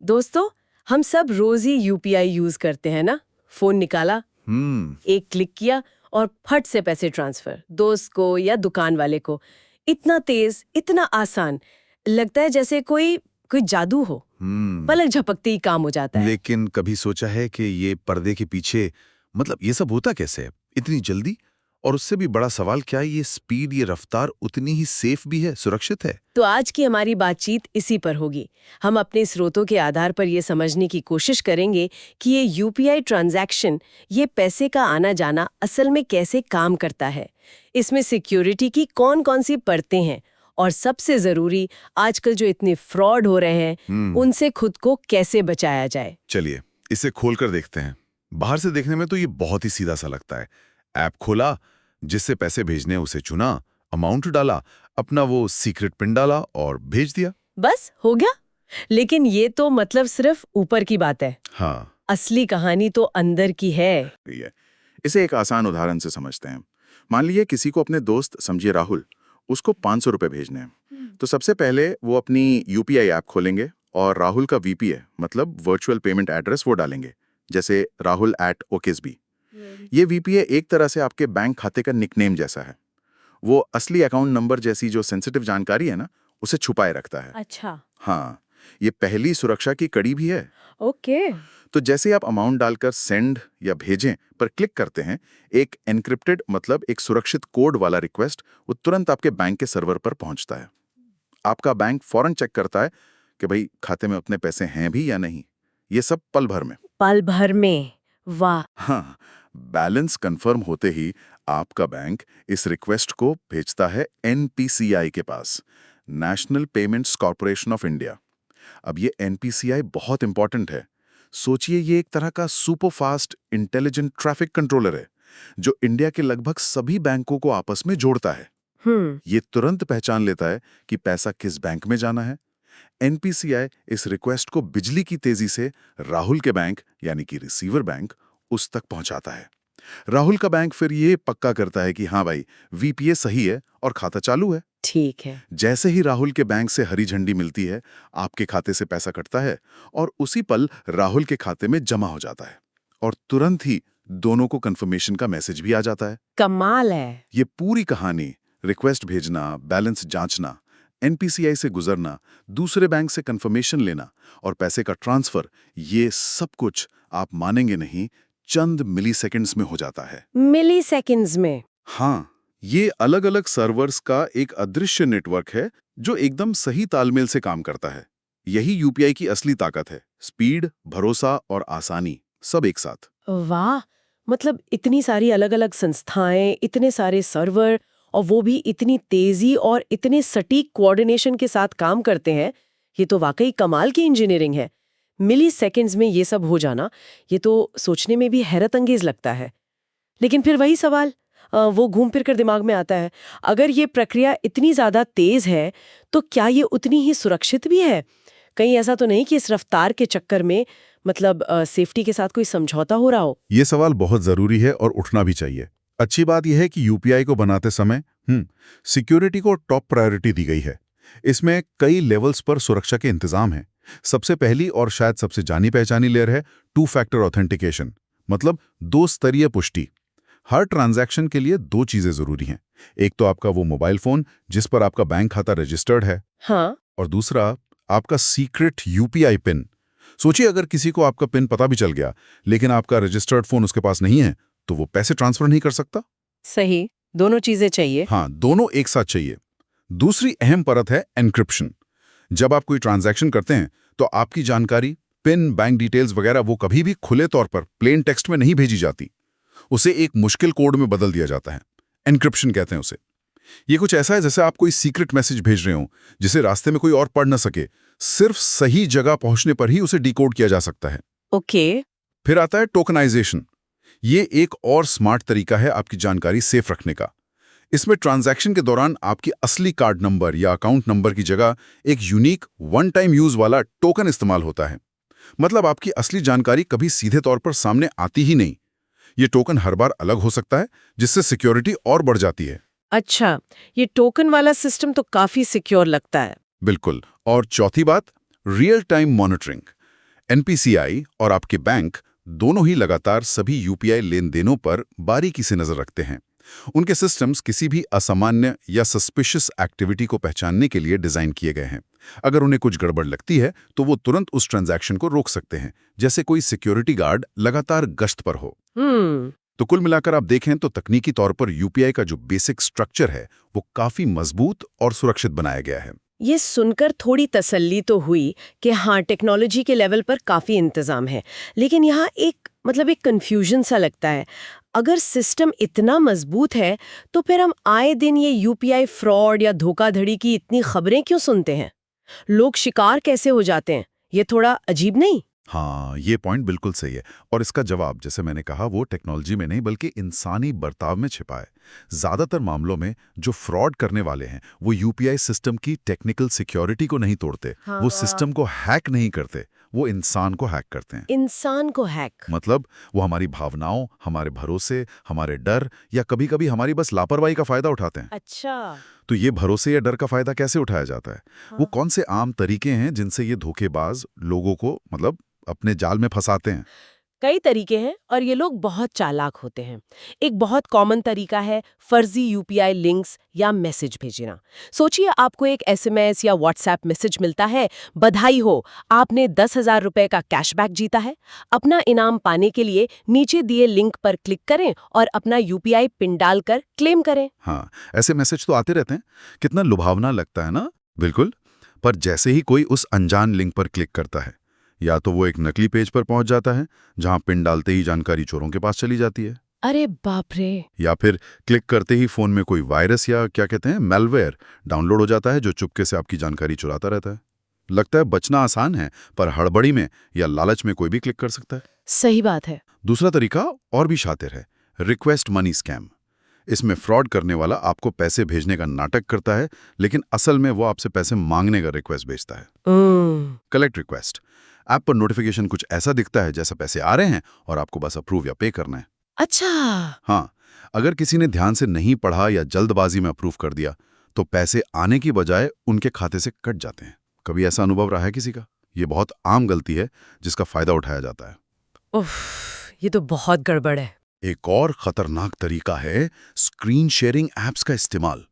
दोस्तों, हम सब रोज ही यूपीआई यूज करते हैं ना। फोन निकाला, एक क्लिक किया और फट से पैसे ट्रांसफर, दोस्त को या दुकान वाले को। इतना तेज, इतना आसान, लगता है जैसे कोई जादू हो। पलक झपकते ही काम हो जाता है। लेकिन कभी सोचा है कि ये पर्दे के पीछे मतलब ये सब होता कैसे है इतनी जल्दी? और उससे भी बड़ा सवाल, क्या ये स्पीड, ये रफ्तार उतनी ही सेफ भी है, सुरक्षित है? तो आज की हमारी बातचीत इसी पर होगी। हम अपने स्रोतों के आधार पर ये समझने की कोशिश करेंगे कि ये यूपीआई ट्रांजैक्शन, ये पैसे का आना जाना असल में कैसे काम करता है। इसमें सिक्योरिटी की कौन कौन सी परतें हैं, और सबसे जरूरी, आजकल जो इतने फ्रॉड हो रहे हैं उनसे खुद को कैसे बचाया जाए। चलिए इसे खोलकर देखते हैं। बाहर से देखने में तो ये बहुत ही सीधा सा लगता है। ऐप खोला, जिससे पैसे भेजने उसे चुना, अमाउंट डाला, अपना वो सीक्रेट पिन डाला और भेज दिया। बस हो गया। लेकिन ये तो मतलब सिर्फ ऊपर की बात है। हाँ, असली कहानी तो अंदर की है। इसे एक आसान उदाहरण से समझते हैं। मान लीजिए किसी को अपने दोस्त, समझिए राहुल, उसको 500 रुपए भेजने हैं। तो सबसे पहले वो अपनी यूपीआई ऐप खोलेंगे और राहुल का वीपीए मतलब वर्चुअल पेमेंट एड्रेस वो डालेंगे, जैसे rahul@okisb। ये वीपीए एक तरह से आपके बैंक खाते का निकनेम जैसा है। वो असली अकाउंट नंबर जैसी जो सेंसिटिव जानकारी है ना, उसे छुपाए रखता है। अच्छा। हाँ, ये पहली सुरक्षा की कड़ी भी है। ओके। तो जैसे आप अमाउंट डालकर सेंड या भेजें पर क्लिक करते हैं, एक एन्क्रिप्टेड मतलब एक सुरक्षित कोड वाला रिक्वेस्ट वो तुरंत आपके बैंक के सर्वर पर पहुंचता है। आपका बैंक फौरन चेक करता है कि भाई खाते में उतने पैसे हैं भी या नहीं। ये सब पल भर में। पल भर में? वाह। हाँ, बैलेंस कंफर्म होते ही आपका बैंक इस रिक्वेस्ट को भेजता है एनपीसीआई के पास, National Payments Corporation of India. अब ये एनपीसीआई बहुत इंपॉर्टेंट है। सोचिए, ये एक तरह का super fast intelligent traffic controller है जो इंडिया के लगभग सभी बैंकों को आपस में जोड़ता है। ये तुरंत पहचान लेता है कि पैसा किस बैंक में जाना है। एनपीसीआई इस रिक्वेस्ट को बिजली की तेजी से राहुल के बैंक यानी कि रिसीवर बैंक उस तक पहुंचाता है। राहुल का बैंक फिर ये पक्का करता है कि हाँ भाई, वीपीए सही है और खाता चालू है। ठीक है। जैसे ही राहुल के बैंक से हरी झंडी मिलती है, आपके खाते से पैसा कटता है और उसी पल राहुल के खाते में जमा हो जाता है। और तुरंत ही दोनों को कंफर्मेशन का मैसेज भी आ जाता है। कमाल है। ये पूरी कहानी, रिक्वेस्ट भेजना, बैलेंस जांचना, एनपीसीआई से गुजरना, दूसरे बैंक से कंफर्मेशन लेना और पैसे का ट्रांसफर, ये सब कुछ आप मानेंगे नहीं, चंद मिली सेकेंड्स में हो जाता है। मिली सेकेंड्स में? हाँ, ये अलग अलग सर्वर्स का एक अदृश्य नेटवर्क है जो एकदम सही तालमेल से काम करता है। यही यूपीआई की असली ताकत है। स्पीड, भरोसा और आसानी, सब एक साथ। वाह, मतलब इतनी सारी अलग अलग संस्थाएं, इतने सारे सर्वर, और वो भी इतनी तेजी और इतने सटीक कोऑर्डिनेशन के साथ काम करते हैं। ये तो वाकई कमाल की इंजीनियरिंग है। मिली सेकेंड्स में ये सब हो जाना, ये तो सोचने में भी हैरत अंगेज लगता है। लेकिन फिर वही सवाल वो घूम फिर कर दिमाग में आता है, अगर ये प्रक्रिया इतनी ज्यादा तेज है तो क्या ये उतनी ही सुरक्षित भी है? कहीं ऐसा तो नहीं कि इस रफ्तार के चक्कर में मतलब सेफ्टी के साथ कोई समझौता हो रहा हो? ये सवाल बहुत जरूरी है और उठना भी चाहिए। अच्छी बात यह है कि यूपीआई को बनाते समय सिक्योरिटी को टॉप प्रायोरिटी दी गई है। इसमें कई लेवल्स पर सुरक्षा के इंतजाम हैं। सबसे पहली और शायद सबसे जानी पहचानी लेयर है टू फैक्टर ऑथेंटिकेशन, मतलब दो स्तरीय पुष्टि। हर ट्रांजैक्शन के लिए दो चीजें जरूरी हैं। एक तो आपका वो मोबाइल फोन जिस पर आपका बैंक खाता रजिस्टर्ड है, हाँ। और दूसरा आपका सीक्रेट यूपीआई पिन। सोचिए, अगर किसी को आपका पिन पता भी चल गया लेकिन आपका रजिस्टर्ड फोन उसके पास नहीं है, तो वो पैसे ट्रांसफर नहीं कर सकता। सही, दोनों चीजें चाहिए। हाँ, दोनों एक साथ चाहिए। दूसरी अहम परत है एन्क्रिप्शन। जब आप कोई ट्रांजैक्शन करते हैं तो आपकी जानकारी, पिन, बैंक डिटेल्स वगैरह वो कभी भी खुले तौर पर प्लेन टेक्स्ट में नहीं भेजी जाती। उसे एक मुश्किल कोड में बदल दिया जाता है। एन्क्रिप्शन कहते हैं उसे। ये कुछ ऐसा है जैसे आप कोई सीक्रेट मैसेज भेज रहे हो जिसे रास्ते में कोई और पढ़ न सके। सिर्फ सही जगह पहुंचने पर ही उसे डिकोड किया जा सकता है। ओके। फिर आता है टोकनाइजेशन। ये एक और स्मार्ट तरीका है आपकी जानकारी सेफ रखने का। इसमें ट्रांजैक्शन के दौरान आपकी असली कार्ड नंबर या अकाउंट नंबर की जगह एक यूनिक वन टाइम यूज वाला टोकन इस्तेमाल होता है। मतलब आपकी असली जानकारी कभी सीधे तौर पर सामने आती ही नहीं। ये टोकन हर बार अलग हो सकता है, जिससे सिक्योरिटी और बढ़ जाती है। अच्छा, ये टोकन वाला सिस्टम तो काफी सिक्योर लगता है। बिल्कुल। और चौथी बात, रियल टाइम मॉनिटरिंग। एनपीसीआई और आपके बैंक दोनों ही लगातार सभी यूपीआई लेन देनों पर बारीकी से नजर रखते हैं। उनके सिस्टम्स किसी भी असामान्य या सस्पिशियस एक्टिविटी को पहचानने के लिए डिजाइन किए गए हैं। अगर उन्हें कुछ गड़बड़ लगती है तो वो तुरंत उस ट्रांजैक्शन को रोक सकते हैं, जैसे कोई सिक्योरिटी गार्ड लगातार गश्त पर हो। तो कुल मिलाकर आप देखें तो तकनीकी तौर पर यूपीआई का जो बेसिक स्ट्रक्चर है वो काफी मजबूत और सुरक्षित बनाया गया है। ये सुनकर थोड़ी तसल्ली तो हुई कि हाँ, टेक्नोलॉजी के लेवल पर काफी इंतजाम है, लेकिन यहाँ एक कंफ्यूजन सा लगता है। अगर सिस्टम इतना मजबूत है तो फिर हम आए दिन ये यूपीआई फ्रॉड या धोखाधड़ी की इतनी खबरें क्यों सुनते हैं? लोग शिकार कैसे हो जाते हैं? ये थोड़ा अजीब नहीं? हाँ, ये पॉइंट बिल्कुल सही है और इसका जवाब जैसे मैंने कहा वो टेक्नोलॉजी में नहीं बल्कि इंसानी बर्ताव में छिपा है। ज्यादातर मामलों में जो फ्रॉड करने वाले हैं वो यूपीआई सिस्टम की टेक्निकल सिक्योरिटी को नहीं तोड़ते। हाँ। वो सिस्टम को हैक नहीं करते, वो इंसान को हैक करते हैं। इंसान को हैक? मतलब वो हमारी भावनाओं, हमारे भरोसे, हमारे डर या कभी-कभी हमारी बस लापरवाही का फायदा उठाते हैं। अच्छा। तो ये भरोसे या डर का फायदा कैसे उठाया जाता है? वो कौन से आम तरीके हैं जिनसे ये धोखेबाज लोगों को अपने जाल में फंसाते हैं? कई तरीके हैं और ये लोग बहुत चालाक होते हैं। एक बहुत कॉमन तरीका है फर्जी यूपीआई लिंक्स या मैसेज भेजना। सोचिए, आपको एक एसएमएस या व्हाट्सएप मैसेज मिलता है, बधाई हो, आपने 10,000 रुपए का कैशबैक जीता है। अपना इनाम पाने के लिए नीचे दिए लिंक पर क्लिक करें और अपना यूपीआई पिन डालकर क्लेम करें। हाँ, ऐसे मैसेज तो आते रहते हैं। कितना लुभावना लगता है ना? बिल्कुल। पर जैसे ही कोई उस अनजान लिंक पर क्लिक करता है, या तो वो एक नकली पेज पर पहुंच जाता है जहां पिन डालते ही जानकारी चोरों के पास चली जाती है। अरे बाप रे! या फिर क्लिक करते ही फोन में कोई वायरस या क्या कहते हैं मैलवेयर डाउनलोड हो जाता है जो चुपके से आपकी जानकारी चुराता रहता है। लगता है बचना आसान है, पर हड़बड़ी में या लालच में कोई भी क्लिक कर सकता है। सही बात है। दूसरा तरीका और भी शातिर है, रिक्वेस्ट मनी स्कैम। इसमें फ्रॉड करने वाला आपको पैसे भेजने का नाटक करता है, लेकिन असल में वो आपसे पैसे मांगने का रिक्वेस्ट भेजता है। Collect request. ऐप पर नोटिफिकेशन कुछ ऐसा दिखता है जैसा पैसे आ रहे हैं और आपको बस अप्रूव या पे करना है। अच्छा। हाँ, अगर किसी ने ध्यान से नहीं पढ़ा या जल्दबाजी में अप्रूव कर दिया तो पैसे आने की बजाय उनके खाते से कट जाते हैं। कभी ऐसा अनुभव रहा है किसी का? ये बहुत आम गलती है जिसका फायदा उठाया जाता है। उफ, ये तो बहुत गड़बड़ है। एक और खतरनाक तरीका है स्क्रीन शेयरिंग ऐप्स का इस्तेमाल।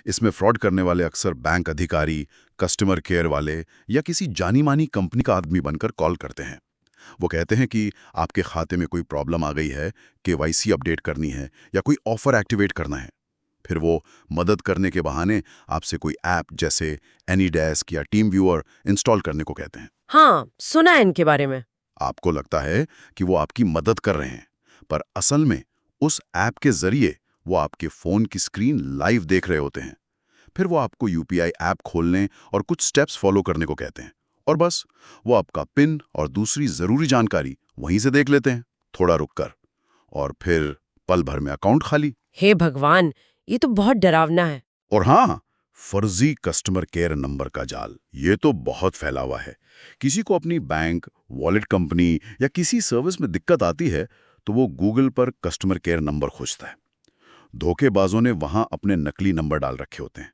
इसमें फ्रॉड करने वाले अक्सर बैंक अधिकारी, कस्टमर केयर वाले या किसी जानी मानी कंपनी का आदमी बनकर कॉल करते हैं। वो कहते हैं कि आपके खाते में कोई प्रॉब्लम आ गई है, केवाईसी अपडेट करनी है या कोई ऑफर एक्टिवेट करना है। फिर वो मदद करने के बहाने आपसे कोई ऐप जैसे एनीडेस्क या टीम व्यूअर इंस्टॉल करने को कहते हैं। हाँ, सुना है इनके बारे में। आपको लगता है कि वो आपकी मदद कर रहे हैं, पर असल में उस ऐप के जरिए वो आपके फोन की स्क्रीन लाइव देख रहे होते हैं। फिर वो आपको यूपीआई ऐप खोलने और कुछ स्टेप्स फॉलो करने को कहते हैं, और बस वो आपका पिन और दूसरी जरूरी जानकारी वहीं से देख लेते हैं, थोड़ा रुककर, और फिर पल भर में अकाउंट खाली। हे भगवान, ये तो बहुत डरावना है। और हाँ, फर्जी कस्टमर केयर नंबर का जाल, ये तो बहुत फैला हुआ है। किसी को अपनी बैंक, वॉलेट कंपनी या किसी सर्विस में दिक्कत आती है तो वो गूगल पर कस्टमर केयर नंबर खोजता है। धोखेबाजों ने वहां अपने नकली नंबर डाल रखे होते हैं।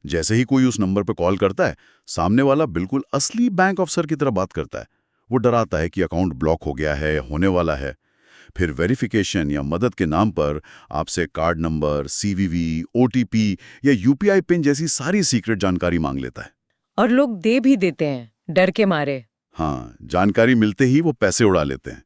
जैसे ही कोई उस नंबर पर कॉल करता है, सामने वाला बिल्कुल असली बैंक अफसर की तरह बात करता है। वो डराता है कि अकाउंट ब्लॉक हो गया है, होने वाला है। फिर वेरिफिकेशन या मदद के नाम पर आपसे कार्ड नंबर, सीवीवी, ओटीपी या यूपीआई पिन जैसी सारी सीक्रेट जानकारी मांग लेता है। और लोग दे भी देते हैं डर के मारे। हाँ, जानकारी मिलते ही वो पैसे उड़ा लेते हैं।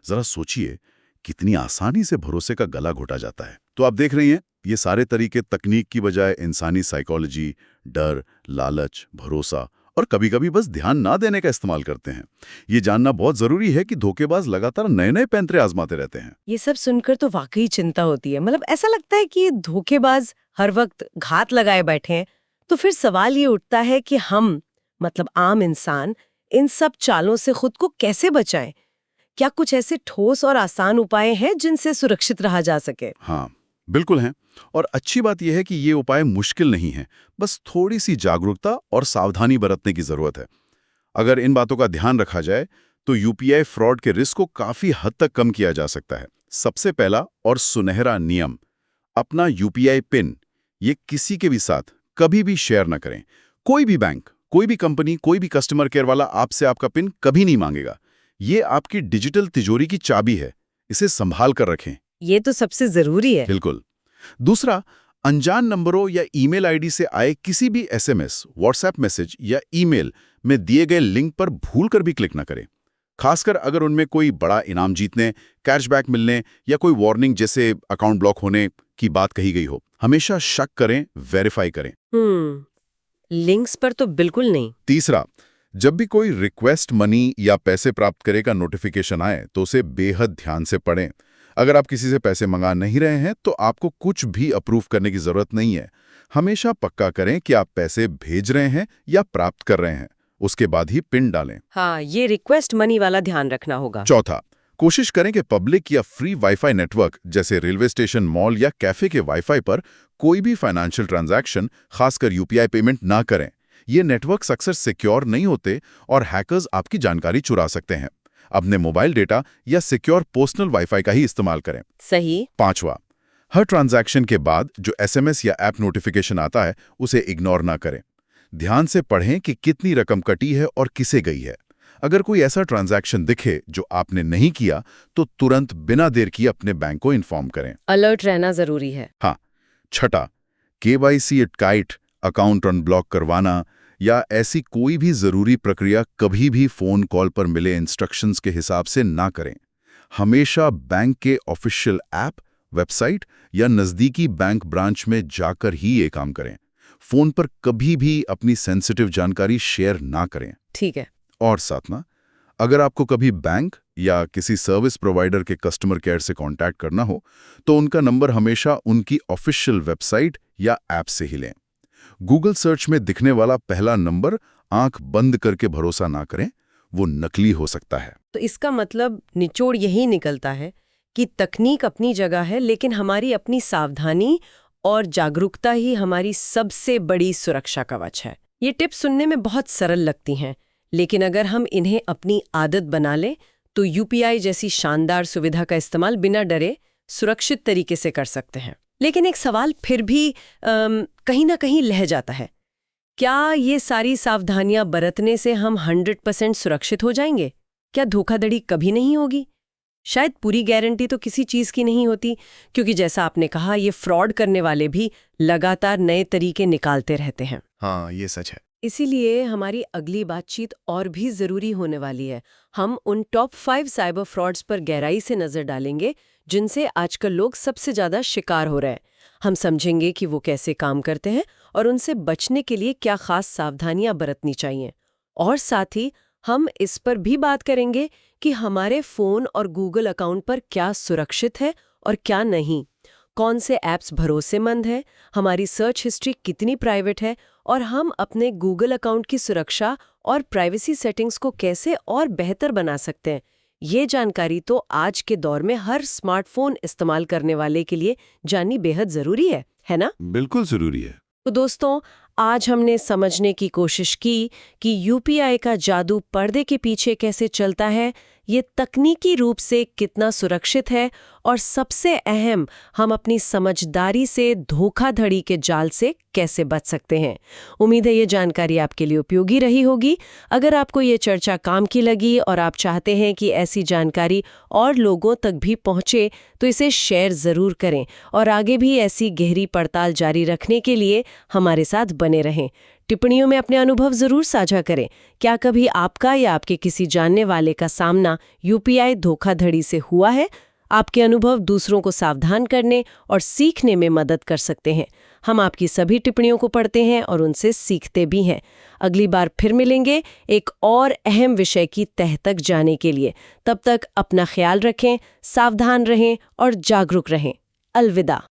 जरा सोचिए कितनी आसानी से भरोसे का गला घोटा जाता है। तो आप देख रही हैं, ये सारे तरीके तकनीक की बजाय इंसानी साइकोलॉजी, डर, लालच, भरोसा और कभी-कभी बस ध्यान ना देने का इस्तेमाल करते हैं। ये जानना बहुत जरूरी है कि धोखेबाज लगातार नए-नए पैंतरे आजमाते रहते हैं। ये सब सुनकर तो वाकई चिंता होती है। ऐसा लगता है कि ये धोखेबाज हर वक्त घात लगाए बैठे हैं। तो फिर सवाल ये उठता है कि हम आम इंसान इन सब चालों से खुद को कैसे बचाएं? क्या कुछ ऐसे ठोस और आसान उपाय हैं जिनसे सुरक्षित रहा जा सके? हाँ, बिल्कुल हैं। और अच्छी बात यह है कि ये उपाय मुश्किल नहीं है, बस थोड़ी सी जागरूकता और सावधानी बरतने की जरूरत है। अगर इन बातों का ध्यान रखा जाए तो यूपीआई फ्रॉड के रिस्क को काफी हद तक कम किया जा सकता है। सबसे पहला और सुनहरा नियम, अपना यूपीआई पिन ये किसी के भी साथ कभी भी शेयर न करें। कोई भी बैंक, कोई भी कंपनी, कोई भी कस्टमर केयर वाला आपसे आपका पिन कभी नहीं मांगेगा। ये आपकी डिजिटल तिजोरी की चाबी है, इसे संभाल कर रखें। ये तो सबसे जरूरी है। बिल्कुल। दूसरा, अनजान नंबरों या ईमेल आईडी से आए किसी भी एसएमएस, व्हाट्सएप मैसेज या ईमेल में दिए गए लिंक पर भूलकर भी क्लिक न करें। खासकर अगर उनमें कोई बड़ा इनाम जीतने, कैशबैक मिलने या कोई वार्निंग जैसे अकाउंट ब्लॉक होने की बात कही गई हो। हमेशा शक करें, वेरीफाई करें। लिंक्स पर तो बिल्कुल नहीं। तीसरा, जब भी कोई रिक्वेस्ट मनी या पैसे प्राप्त करे का नोटिफिकेशन आए तो उसे बेहद ध्यान से पढ़ें। अगर आप किसी से पैसे मंगा नहीं रहे हैं तो आपको कुछ भी अप्रूव करने की जरूरत नहीं है। हमेशा पक्का करें कि आप पैसे भेज रहे हैं या प्राप्त कर रहे हैं, उसके बाद ही पिन डालें। हाँ, ये रिक्वेस्ट मनी वाला ध्यान रखना होगा। चौथा, कोशिश करें कि पब्लिक या फ्री वाईफाई नेटवर्क जैसे रेलवे स्टेशन, मॉल या कैफे के वाईफाई पर कोई भी फाइनेंशियल ट्रांजैक्शन, खासकर यूपीआई पेमेंट ना करें। ये नेटवर्क्स अक्सर सिक्योर नहीं होते और हैकर्स आपकी जानकारी चुरा सकते हैं। अपने मोबाइल डेटा या सिक्योर पर्सनल वाईफाई का ही इस्तेमाल करें। सही। पांचवा, हर ट्रांजैक्शन के बाद जो एसएमएस या ऐप नोटिफिकेशन आता है उसे इग्नोर ना करें। ध्यान से पढ़ें कि कितनी रकम कटी है और किसे गई है। अगर कोई ऐसा ट्रांजैक्शन दिखे जो आपने नहीं किया तो तुरंत बिना देर किए अपने बैंक को इन्फॉर्म करें। अलर्ट रहना जरूरी है। हाँ। छठा, केवाईसी एटकाइट, अकाउंट अनब्लॉक करवाना या ऐसी कोई भी जरूरी प्रक्रिया कभी भी फोन कॉल पर मिले इंस्ट्रक्शंस के हिसाब से ना करें। हमेशा बैंक के ऑफिशियल ऐप, वेबसाइट या नजदीकी बैंक ब्रांच में जाकर ही ये काम करें। फोन पर कभी भी अपनी सेंसिटिव जानकारी शेयर ना करें। ठीक है। और साथ ना, अगर आपको कभी बैंक या किसी सर्विस प्रोवाइडर के कस्टमर केयर से कांटेक्ट करना हो तो उनका नंबर हमेशा उनकी ऑफिशियल वेबसाइट या ऐप से ही लें। गूगल सर्च में दिखने वाला पहला नंबर आंख बंद करके भरोसा ना करें, वो नकली हो सकता है। तो इसका मतलब निचोड़ यही निकलता है कि तकनीक अपनी जगह है, लेकिन हमारी अपनी सावधानी और जागरूकता ही हमारी सबसे बड़ी सुरक्षा कवच है। ये टिप्स सुनने में बहुत सरल लगती हैं, लेकिन अगर हम इन्हें अपनी आदत बना लें तो यूपीआई जैसी शानदार सुविधा का इस्तेमाल बिना डरे सुरक्षित तरीके से कर सकते हैं। लेकिन एक सवाल फिर भी कहीं ना कहीं लह जाता है, क्या ये सारी सावधानियां बरतने से हम 100% सुरक्षित हो जाएंगे? क्या धोखाधड़ी कभी नहीं होगी? शायद पूरी गारंटी तो किसी चीज की नहीं होती, क्योंकि जैसा आपने कहा, ये फ्रॉड करने वाले भी लगातार नए तरीके निकालते रहते हैं। हाँ, ये सच है। इसीलिए हमारी अगली बातचीत और भी जरूरी होने वाली है। हम उन टॉप 5 साइबर फ्रॉड्स पर गहराई से नजर डालेंगे जिनसे आजकल लोग सबसे ज्यादा शिकार हो रहे हैं। हम समझेंगे कि वो कैसे काम करते हैं और उनसे बचने के लिए क्या खास सावधानियां बरतनी चाहिए। और साथ ही हम इस पर भी बात करेंगे कि हमारे फोन और गूगल अकाउंट पर क्या सुरक्षित है और क्या नहीं, कौन से ऐप्स भरोसेमंद है, हमारी सर्च हिस्ट्री कितनी प्राइवेट है और हम अपने गूगल अकाउंट की सुरक्षा और प्राइवेसी सेटिंग्स को कैसे और बेहतर बना सकते हैं। ये जानकारी तो आज के दौर में हर स्मार्टफोन इस्तेमाल करने वाले के लिए जाननी बेहद जरूरी है ना? बिल्कुल जरूरी है। तो दोस्तों, आज हमने समझने की कोशिश की कि यूपीआई का जादू पर्दे के पीछे कैसे चलता है, ये तकनीकी रूप से कितना सुरक्षित है और सबसे अहम, हम अपनी समझदारी से धोखाधड़ी के जाल से कैसे बच सकते हैं। उम्मीद है ये जानकारी आपके लिए उपयोगी रही होगी। अगर आपको ये चर्चा काम की लगी और आप चाहते हैं कि ऐसी जानकारी और लोगों तक भी पहुंचे तो इसे शेयर ज़रूर करें और आगे भी ऐसी गहरी पड़ताल जारी रखने के लिए हमारे साथ बने रहें। टिप्पणियों में अपने अनुभव जरूर साझा करें। क्या कभी आपका या आपके किसी जानने वाले का सामना यूपीआई धोखाधड़ी से हुआ है? आपके अनुभव दूसरों को सावधान करने और सीखने में मदद कर सकते हैं। हम आपकी सभी टिप्पणियों को पढ़ते हैं और उनसे सीखते भी हैं। अगली बार फिर मिलेंगे एक और अहम विषय की तह तक जाने के लिए। तब तक अपना ख्याल रखें, सावधान रहें और जागरूक रहें। अलविदा।